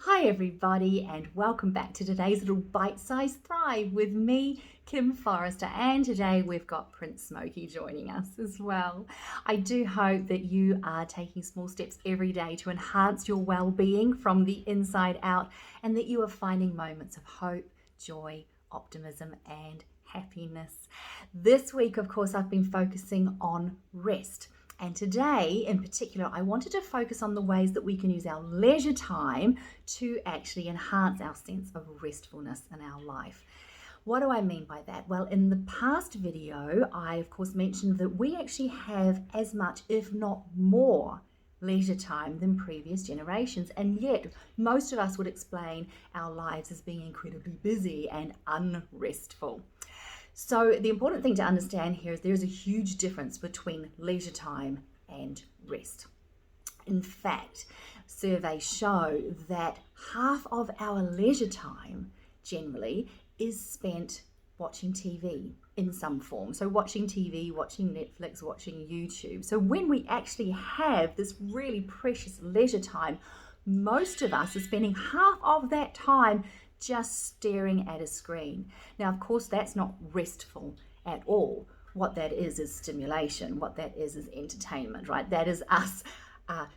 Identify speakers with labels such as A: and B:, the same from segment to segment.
A: Hi everybody, and welcome back to today's little bite-sized thrive with me, Kim Forrester, and today we've got Prince Smokey joining us as well. I do hope that you are taking small steps every day to enhance your well-being from the inside out, and that you are finding moments of hope, joy, optimism, and happiness. This week, of course, I've been focusing on rest. And today, in particular, I wanted to focus on the ways that we can use our leisure time to actually enhance our sense of restfulness in our life. What do I mean by that? Well, in the past video, I of course mentioned that we actually have as much, if not more, leisure time than previous generations, and yet most of us would explain our lives as being incredibly busy and unrestful. So the important thing to understand here is there's a huge difference between leisure time and rest. In fact, surveys show that half of our leisure time generally is spent watching TV in some form. So watching TV, watching Netflix, watching YouTube. So when we actually have this really precious leisure time, most of us are spending half of that time just staring at a screen. Now, of course, that's not restful at all. What that is stimulation. What that is entertainment, right? That is us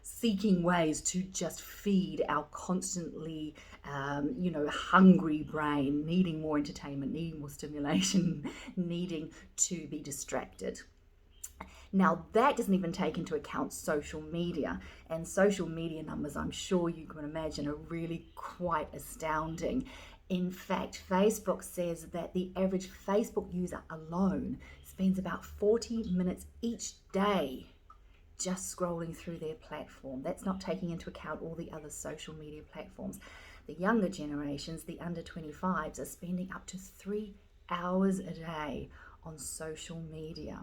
A: seeking ways to just feed our constantly, hungry brain, needing more entertainment, needing more stimulation, needing to be distracted. Now, that doesn't even take into account social media, and social media numbers, I'm sure you can imagine, are really quite astounding. In fact, Facebook says that the average Facebook user alone spends about 40 minutes each day just scrolling through their platform. That's not taking into account all the other social media platforms. The younger generations, the under 25s, are spending up to 3 hours a day on social media.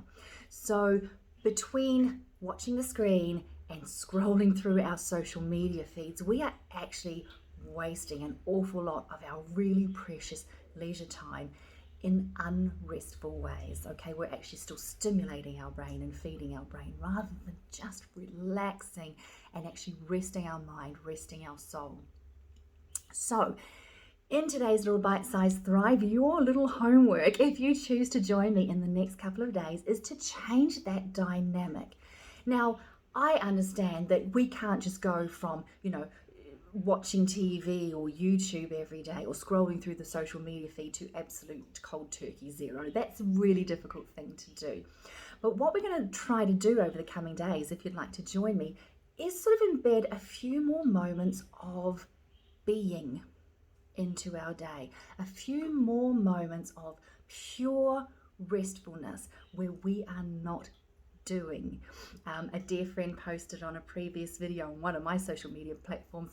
A: So between watching the screen and scrolling through our social media feeds, we are actually wasting an awful lot of our really precious leisure time in unrestful ways. Okay, we're actually still stimulating our brain and feeding our brain rather than just relaxing and actually resting our mind, resting our soul. So in today's little bite-sized thrive, your little homework, if you choose to join me in the next couple of days, is to change that dynamic. Now, I understand that we can't just go from, watching TV or YouTube every day or scrolling through the social media feed to absolute cold turkey zero. That's a really difficult thing to do. But what we're going to try to do over the coming days, if you'd like to join me, is sort of embed a few more moments of being into our day, a few more moments of pure restfulness where we are not doing. A dear friend posted on a previous video on one of my social media platforms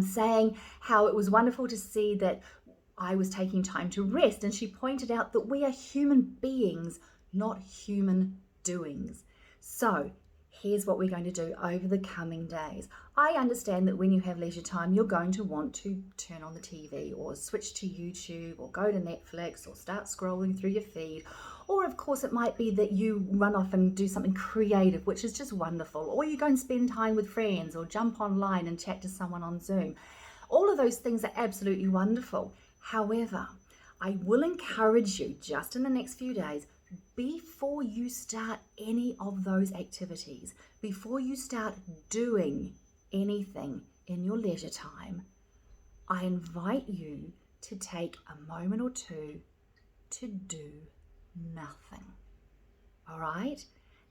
A: saying how it was wonderful to see that I was taking time to rest, and she pointed out that we are human beings, not human doings. So here's what we're going to do over the coming days. I understand that when you have leisure time, you're going to want to turn on the TV or switch to YouTube or go to Netflix or start scrolling through your feed. Or of course, it might be that you run off and do something creative, which is just wonderful. Or you go and spend time with friends or jump online and chat to someone on Zoom. All of those things are absolutely wonderful. However, I will encourage you just in the next few days, before you start any of those activities, before you start doing anything in your leisure time, I invite you to take a moment or two to do nothing. All right?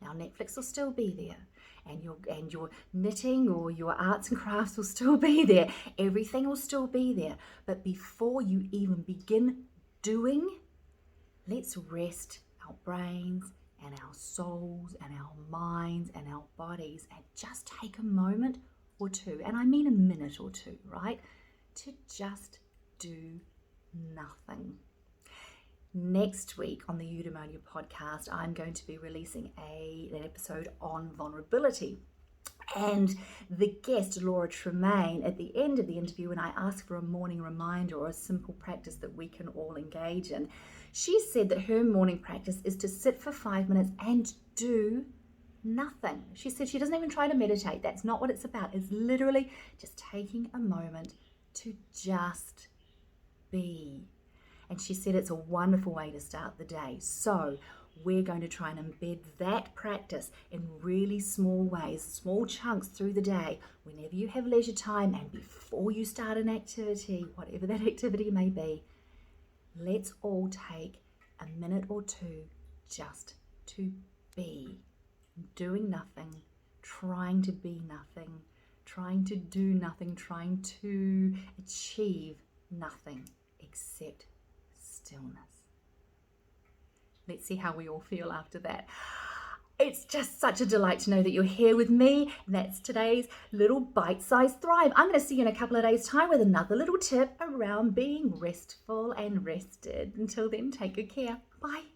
A: Now, Netflix will still be there, and your knitting or your arts and crafts will still be there. Everything will still be there. But before you even begin doing, let's rest our brains and our souls and our minds and our bodies and just take a moment or two, and I mean a minute or two, right, to just do nothing. Next week on the Eudaimonia podcast, I'm going to be releasing an episode on vulnerability. And the guest, Laura Tremaine, at the end of the interview, when I asked for a morning reminder or a simple practice that we can all engage in, she said that her morning practice is to sit for 5 minutes and do nothing. She said she doesn't even try to meditate. That's not what it's about. It's literally just taking a moment to just be. And she said it's a wonderful way to start the day. So we're going to try and embed that practice in really small ways, small chunks through the day, whenever you have leisure time and before you start an activity, whatever that activity may be. Let's all take a minute or two just to be, doing nothing, trying to be nothing, trying to do nothing, trying to achieve nothing except stillness. Let's see how we all feel after that. It's just such a delight to know that you're here with me. That's today's little bite-sized thrive. I'm going to see you in a couple of days' time with another little tip around being restful and rested. Until then, take good care. Bye.